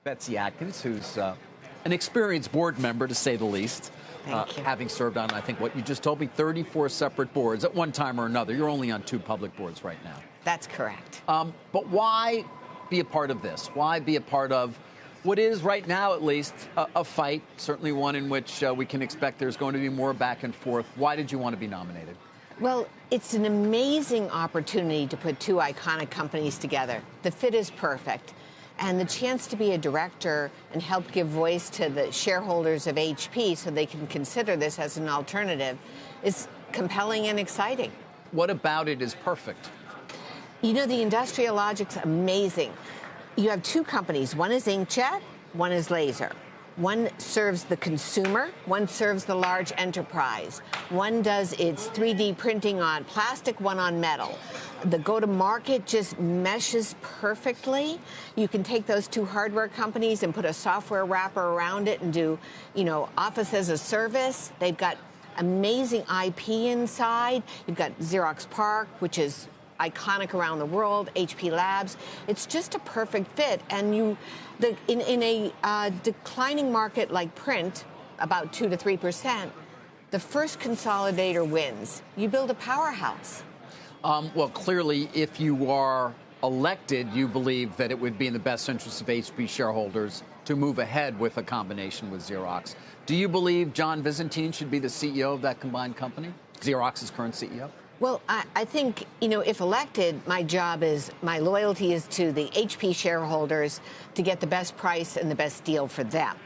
Betsy Atkins, who's an experienced board member, to say the least. Having served on, I think, what you just told me, 34 separate boards at one time or another. You're only on 2 public boards right now. That's correct. But why be a part of this? Why be a part of what is, right now at least, a fight, certainly one in which we can expect there's going to be more back and forth? Why did you want to be nominated? Well, it's an amazing opportunity to put 2 iconic companies together. The fit is perfect. And the chance to be a director and help give voice to the shareholders of HP so they can consider this as an alternative is compelling and exciting. What about it is perfect? You know, the industrial logic's amazing. You have 2 companies. One is inkjet, one is laser. One serves the consumer, one serves the large enterprise. One does its 3D printing on plastic, one on metal. The go-to-market just meshes perfectly. You can take those 2 hardware companies and put a software wrapper around it and do, Office as a service. They've got amazing IP inside. You've got Xerox PARC, which is iconic around the world, HP Labs. It's just a perfect fit. And in a declining market like print, about 2 to 3%, the first consolidator wins. You build a powerhouse. Well, clearly, if you are elected, you believe that it would be in the best interest of HP shareholders to move ahead with a combination with Xerox. Do you believe John Visentin should be the CEO of that combined company, Xerox's current CEO? Well, I think, if elected, my loyalty is to the HP shareholders to get the best price and the best deal for them.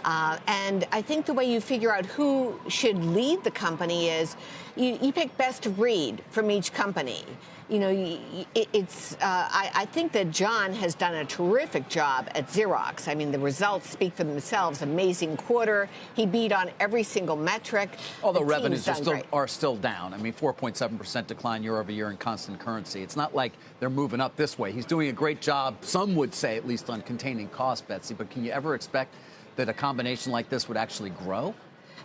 And I think the way you figure out who should lead the company is you pick best of breed from each company. I think that John has done a terrific job at Xerox. I mean, the results speak for themselves. Amazing quarter. He beat on every single metric. Although revenues are still down. I mean, 4.7% decline year over year in constant currency. It's not like they're moving up this way. He's doing a great job, some would say, at least on containing costs, Betsy. But can you ever expect that a combination like this would actually grow?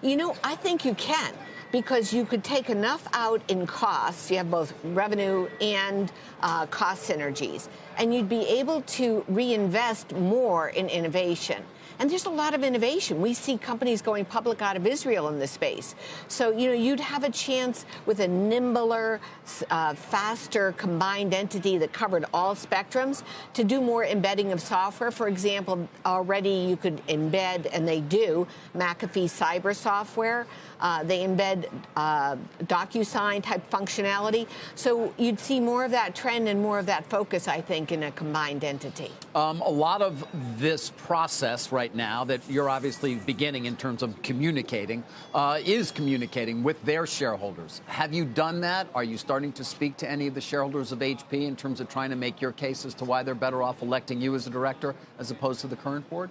I think you can, because you could take enough out in costs. You have both revenue and cost synergies, and you'd be able to reinvest more in innovation. And there's a lot of innovation. We see companies going public out of Israel in this space. So, you'd have a chance with a nimbler, faster combined entity that covered all spectrums to do more embedding of software. For example, already you could embed, and they do, McAfee cyber software. They embed DocuSign type functionality. So you'd see more of that trend and more of that focus, I think, in a combined entity. A lot of this process right now that you're obviously beginning in terms of communicating is communicating with their shareholders. Have you done that? Are you starting to speak to any of the shareholders of HP in terms of trying to make your case as to why they're better off electing you as a director as opposed to the current board?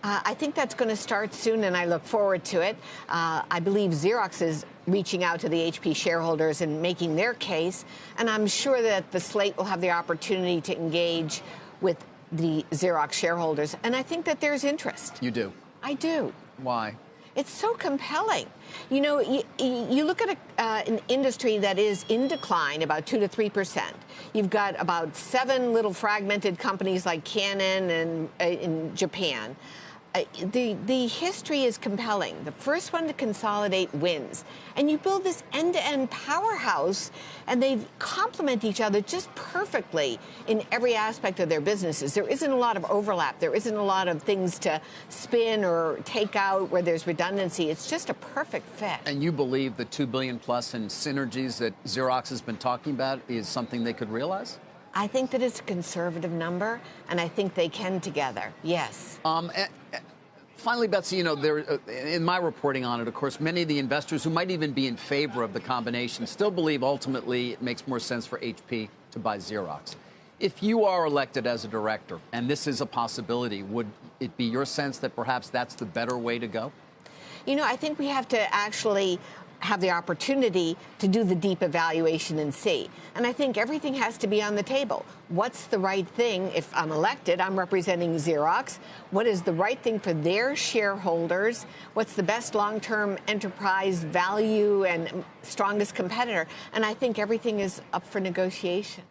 I think that's going to start soon, and I look forward to it. I believe Xerox is reaching out to the HP shareholders and making their case, and I'm sure that the slate will have the opportunity to engage with the Xerox shareholders, and I think that there's interest. You do? I do. Why? It's so compelling. You look at an industry that is in decline, about 2 to 3%. You've got about 7 little fragmented companies like Canon and in Japan. The history is compelling. The first one to consolidate wins. And you build this end-to-end powerhouse, and they complement each other just perfectly in every aspect of their businesses. There isn't a lot of overlap. There isn't a lot of things to spin or take out where there's redundancy. It's just a perfect fit. And you believe the $2 billion plus in synergies that Xerox has been talking about is something they could realize? I think that it's a conservative number, and I think they can together, yes. Finally, Betsy, in my reporting on it, of course, many of the investors who might even be in favor of the combination still believe ultimately it makes more sense for HP to buy Xerox. If you are elected as a director, and this is a possibility, would it be your sense that perhaps that's the better way to go? I think we have to actually have the opportunity to do the deep evaluation and see. And I think everything has to be on the table. What's the right thing? If I'm elected, I'm representing Xerox. What is the right thing for their shareholders? What's the best long-term enterprise value and strongest competitor? And I think everything is up for negotiation.